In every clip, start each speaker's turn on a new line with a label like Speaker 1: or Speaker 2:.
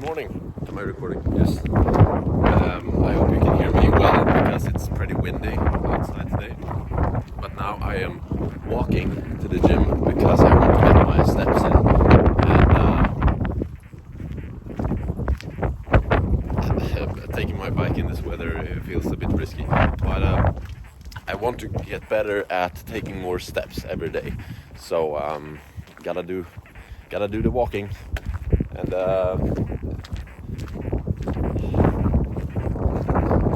Speaker 1: morning. Am I recording?
Speaker 2: Yes.
Speaker 1: I hope you can hear me well because it's pretty windy outside today. But now I am walking to the gym because I want to get my steps in. And taking my bike in this weather it feels a bit risky. But I want to get better at taking more steps every day. So gotta do the walking. And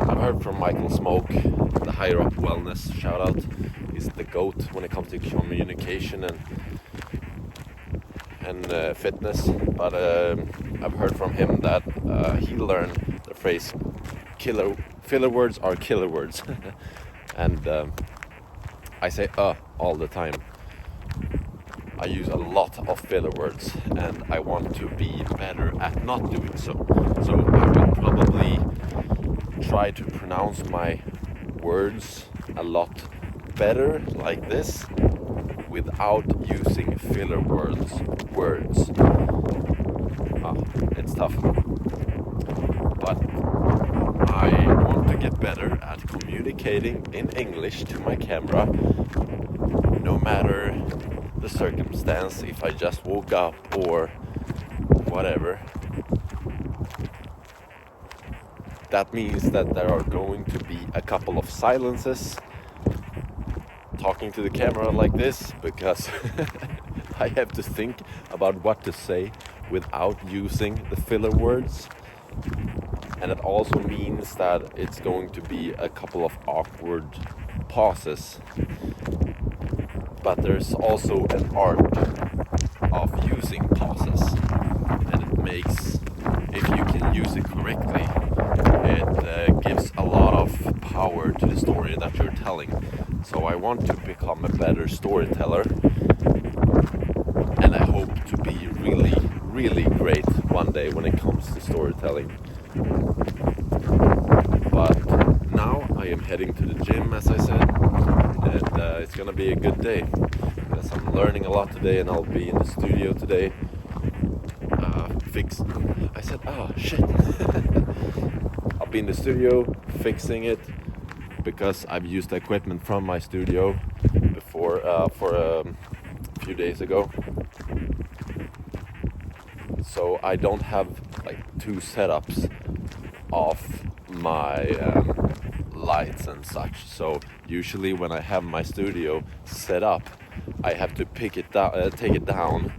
Speaker 1: I've heard from Michael Smoke, the Higher Up Wellness, shout out. He's the GOAT when it comes to communication and fitness. But I've heard from him that he learned the phrase filler words are killer words. And I say all the time. I use a lot of filler words and I want to be better at not doing so. So I will probably try to pronounce my words a lot better like this without using filler words. It's tough. But I want to get better at communicating in English to my camera no matter the circumstance, if I just woke up or whatever. That means that there are going to be a couple of silences talking to the camera like this because I have to think about what to say without using the filler words. And it also means that it's going to be a couple of awkward pauses. But there's also an art of using pauses, and it makes, if you can use it correctly, it gives a lot of power to the story that you're telling. So I want to become a better storyteller, and I hope to be really, really great one day when it comes to storytelling. But now I am heading to the gym, as I said, and it's gonna be a good day because I'm learning a lot today, and I'll be in the studio today. I'll be in the studio fixing it because I've used the equipment from my studio before for a few days ago. So I don't have like two setups of my lights and such. So usually when I have my studio set up, I have to take it down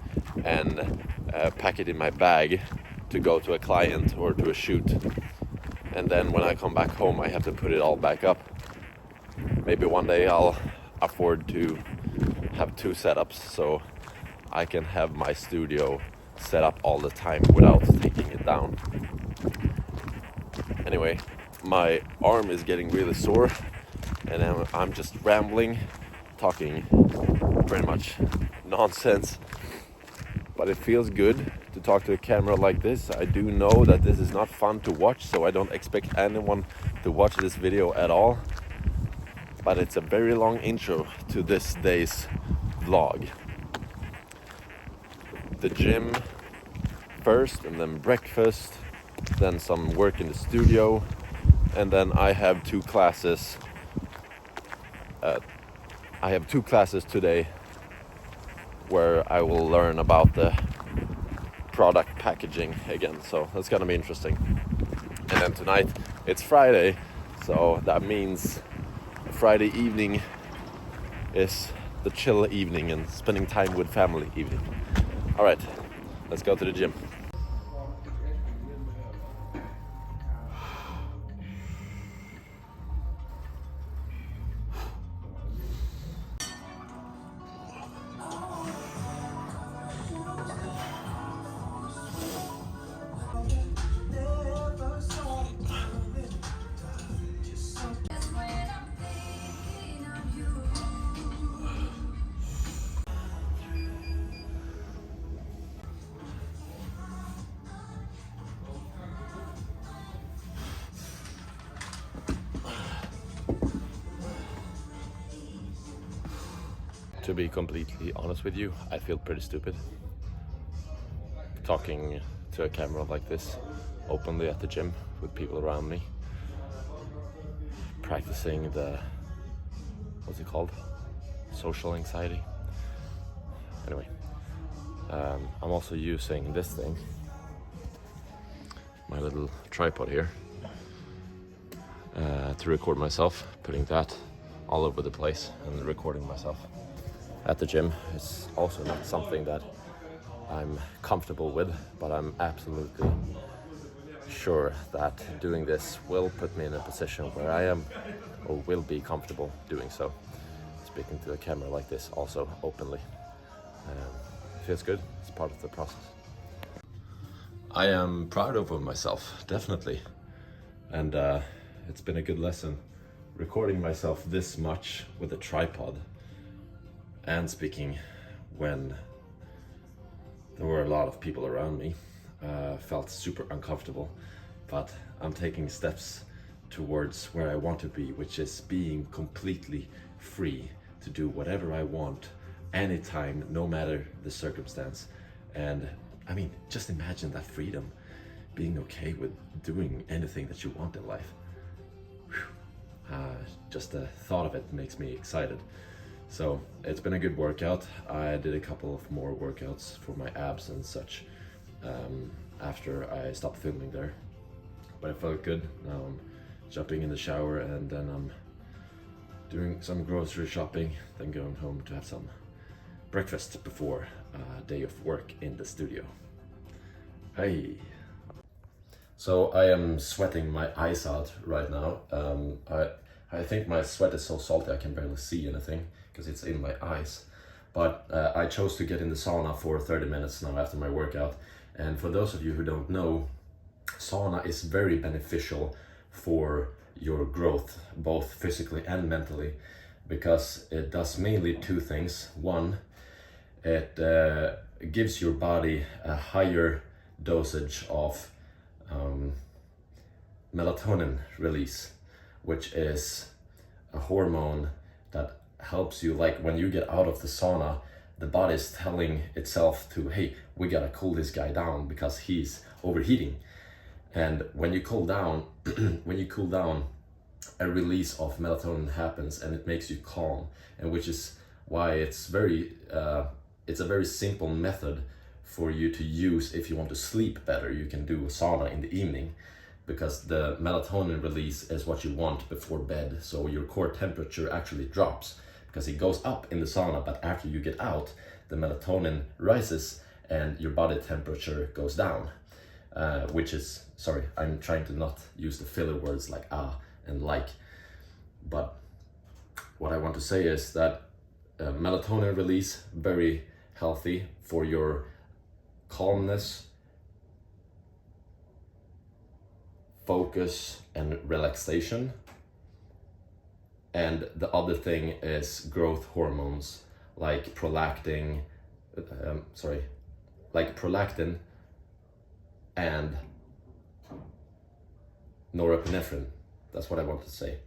Speaker 1: and pack it in my bag to go to a client or to a shoot. And then when I come back home, I have to put it all back up. Maybe one day I'll afford to have two setups so I can have my studio set up all the time without taking it down. Anyway, my arm is getting really sore and I'm just rambling, talking pretty much nonsense. But it feels good to talk to a camera like this. I do know that this is not fun to watch, so I don't expect anyone to watch this video at all. But it's a very long intro to this day's vlog. The gym first, and then breakfast, then some work in the studio, and then I have two classes. Today where I will learn about the product packaging again, so that's gonna be interesting. And then tonight it's Friday, so that means Friday evening is the chill evening and spending time with family evening. All right, let's go to the gym. To be completely honest with you, I feel pretty stupid talking to a camera like this openly at the gym with people around me, practicing the, what's it called? Social anxiety. Anyway, I'm also using this thing, my little tripod here, to record myself, putting that all over the place and recording myself at the gym. It's also not something that I'm comfortable with, but I'm absolutely sure that doing this will put me in a position where I am or will be comfortable doing so. Speaking to the camera like this also openly. Feels good, it's part of the process. I am proud of myself, definitely. And it's been a good lesson recording myself this much with a tripod and speaking when there were a lot of people around me. Felt super uncomfortable, but I'm taking steps towards where I want to be, which is being completely free to do whatever I want, anytime, no matter the circumstance. And I mean, just imagine that freedom, being okay with doing anything that you want in life. Just the thought of it makes me excited. So it's been a good workout. I did a couple of more workouts for my abs and such after I stopped filming there, but it felt good. Now I'm jumping in the shower and then I'm doing some grocery shopping, then going home to have some breakfast before a day of work in the studio. Hey! So I am sweating my eyes out right now. I think my sweat is so salty I can barely see anything because it's in my eyes. But I chose to get in the sauna for 30 minutes now after my workout. And for those of you who don't know, sauna is very beneficial for your growth, both physically and mentally, because it does mainly two things. One, it gives your body a higher dosage of melatonin release, which is a hormone that helps you, like when you get out of the sauna, the body is telling itself to, hey, we gotta cool this guy down because he's overheating. And when you cool down, a release of melatonin happens and it makes you calm, and which is why it's a very simple method for you to use if you want to sleep better. You can do a sauna in the evening because the melatonin release is what you want before bed, so your core temperature actually drops because it goes up in the sauna, but after you get out, the melatonin rises and your body temperature goes down, which is, sorry, I'm trying to not use the filler words like and like, but what I want to say is that melatonin release, very healthy for your calmness, focus and relaxation. And the other thing is growth hormones like prolactin and norepinephrine. That's what I want to say.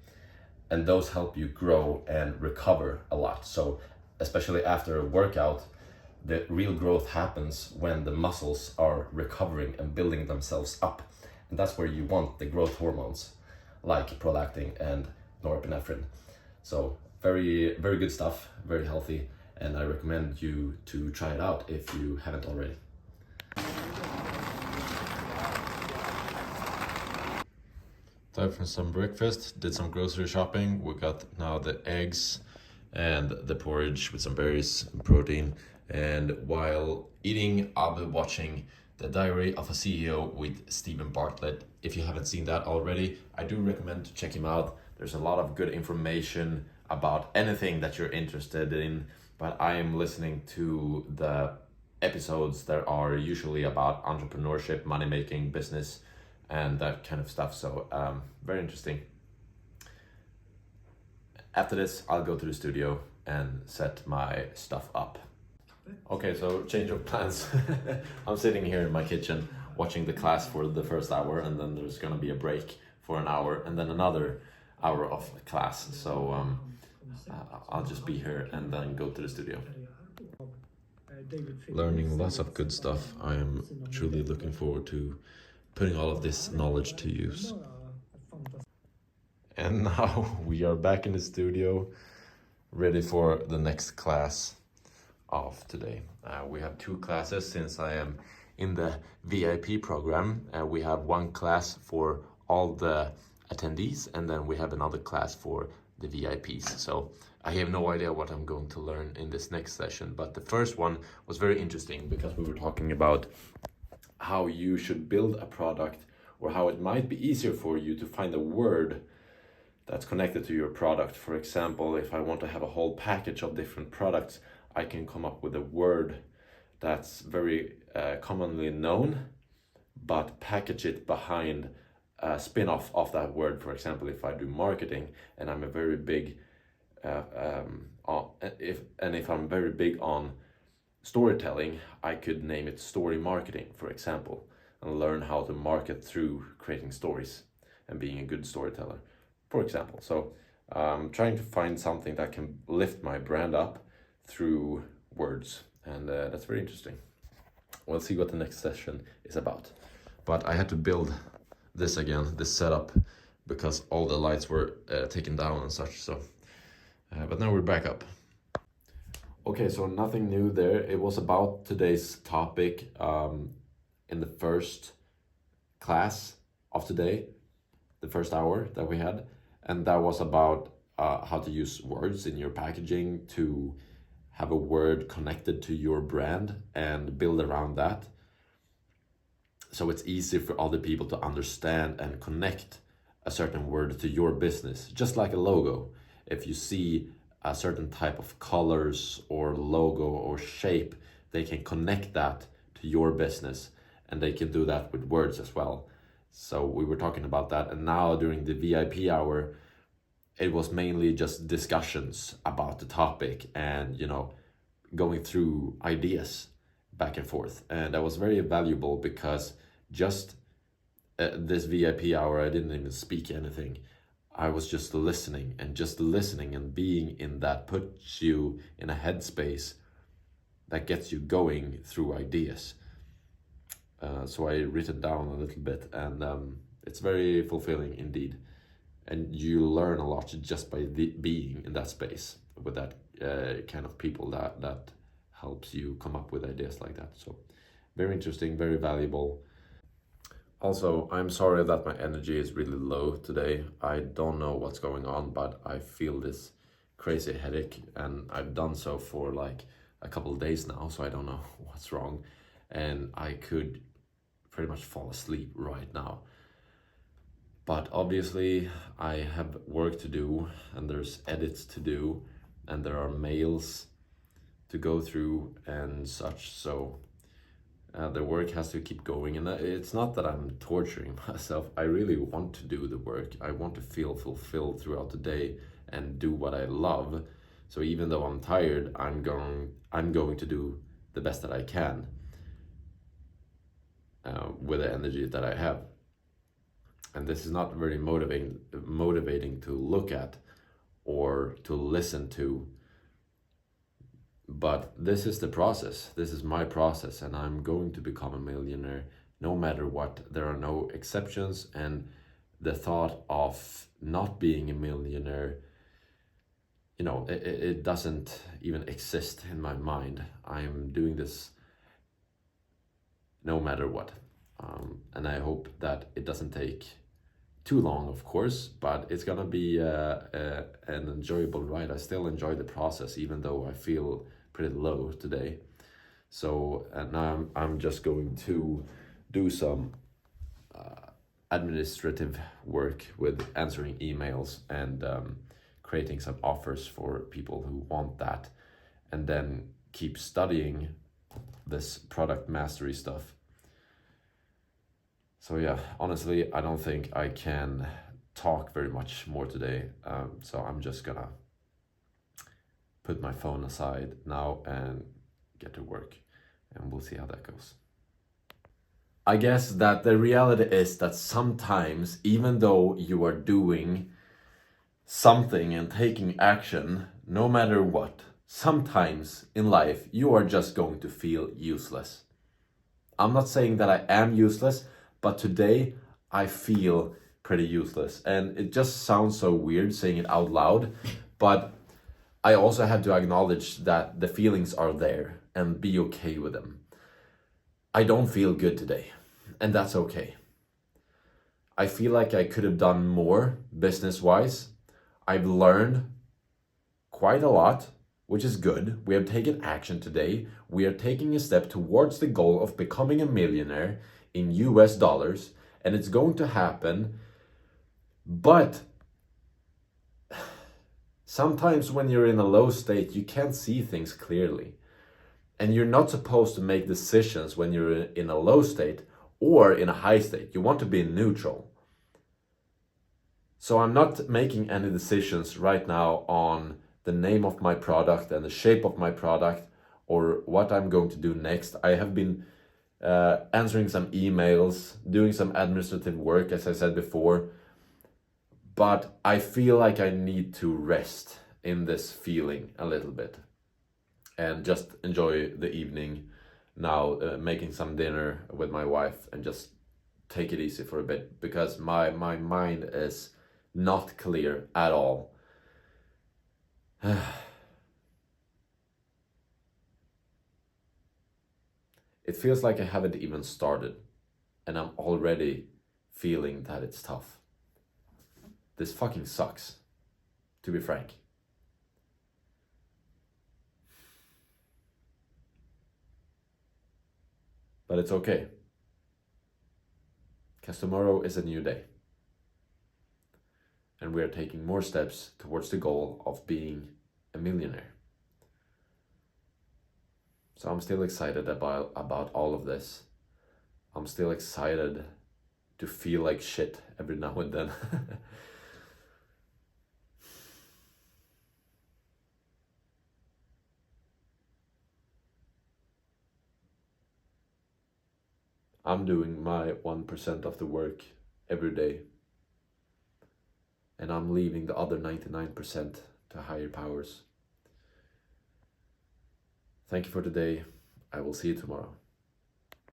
Speaker 1: And those help you grow and recover a lot. So especially after a workout, the real growth happens when the muscles are recovering and building themselves up. And that's where you want the growth hormones like prolactin and norepinephrine. So very, very good stuff, very healthy, and I recommend you to try it out if you haven't already. Time for some breakfast, did some grocery shopping. We got now the eggs and the porridge with some berries and protein. And while eating, I'll be watching The Diary of a CEO with Stephen Bartlett. If you haven't seen that already, I do recommend to check him out. There's a lot of good information about anything that you're interested in, but I am listening to the episodes that are usually about entrepreneurship, money making, business, and that kind of stuff. So very interesting. After this, I'll go to the studio and set my stuff up. Okay, so change of plans. I'm sitting here in my kitchen watching the class for the first hour, and then there's gonna be a break for an hour and then another hour of class. So I'll just be here and then go to the studio. learning lots of good stuff. I am truly looking forward to putting all of this knowledge to use. And now we are back in the studio, ready for the next class of today. We have 2 classes since I am in the VIP program. We have 1 class for all the attendees, and then we have another class for the VIPs. So I have no idea what I'm going to learn in this next session, but the first one was very interesting because we were talking about how you should build a product, or how it might be easier for you to find a word that's connected to your product. For example, if I want to have a whole package of different products, I can come up with a word that's very commonly known, but package it behind a spin-off of that word. For example, if I do marketing and I'm a very big if I'm very big on storytelling, I could name it story marketing, for example, and learn how to market through creating stories and being a good storyteller, for example. So trying to find something that can lift my brand up through words, and that's very interesting. We'll see what the next session is about. But I had to build this again, this setup, because all the lights were taken down and such. So, but now we're back up. Okay, so nothing new there. It was about today's topic in the first class of today, the first hour that we had, and that was about how to use words in your packaging to have a word connected to your brand and build around that. So it's easy for other people to understand and connect a certain word to your business, just like a logo. If you see a certain type of colors or logo or shape, they can connect that to your business, and they can do that with words as well. So we were talking about that, and now during the VIP hour, it was mainly just discussions about the topic and, you know, going through ideas back and forth. And that was very valuable because just this VIP hour, I didn't even speak anything. I was just listening, and being in that puts you in a headspace that gets you going through ideas. So I written down a little bit, and it's very fulfilling indeed. And you learn a lot just by being in that space with that kind of people that helps you come up with ideas like that. So very interesting, very valuable. Also, I'm sorry that my energy is really low today. I don't know what's going on, but I feel this crazy headache, and I've done so for like a couple of days now, so I don't know what's wrong. And I could pretty much fall asleep right now. But obviously I have work to do, and there's edits to do, and there are mails to go through and such. So the work has to keep going, and it's not that I'm torturing myself. I really want to do the work. I want to feel fulfilled throughout the day and do what I love. So even though I'm tired, I'm going to do the best that I can with the energy that I have. And this is not very motivating to look at or to listen to. But this is the process. This is my process, and I'm going to become a millionaire no matter what. There are no exceptions, and the thought of not being a millionaire, you know, it doesn't even exist in my mind. I'm doing this no matter what. And I hope that it doesn't take too long, of course, but it's gonna be an enjoyable ride. I still enjoy the process, even though I feel pretty low today. So now I'm just going to do some administrative work with answering emails and creating some offers for people who want that, and then keep studying this product mastery stuff. So yeah, honestly, I don't think I can talk very much more today. So I'm just gonna put my phone aside now and get to work, and we'll see how that goes. I guess that the reality is that sometimes, even though you are doing something and taking action, no matter what, sometimes in life you are just going to feel useless. I'm not saying that I am useless, but today I feel pretty useless. And it just sounds so weird saying it out loud, but I also have to acknowledge that the feelings are there and be okay with them. I don't feel good today, and that's okay. I feel like I could have done more business-wise. I've learned quite a lot, which is good. We have taken action today. We are taking a step towards the goal of becoming a millionaire in US dollars, and it's going to happen. But sometimes when you're in a low state, you can't see things clearly. And you're not supposed to make decisions when you're in a low state or in a high state. You want to be neutral. So I'm not making any decisions right now on the name of my product and the shape of my product or what I'm going to do next. I have been answering some emails, doing some administrative work, as I said before. But I feel like I need to rest in this feeling a little bit and just enjoy the evening now, making some dinner with my wife and just take it easy for a bit, because my mind is not clear at all. It feels like I haven't even started and I'm already feeling that it's tough. This fucking sucks, to be frank. But it's okay, because tomorrow is a new day. And we are taking more steps towards the goal of being a millionaire. So I'm still excited about all of this. I'm still excited to feel like shit every now and then. I'm doing my 1% of the work every day. And I'm leaving the other 99% to higher powers. Thank you for today. I will see you tomorrow.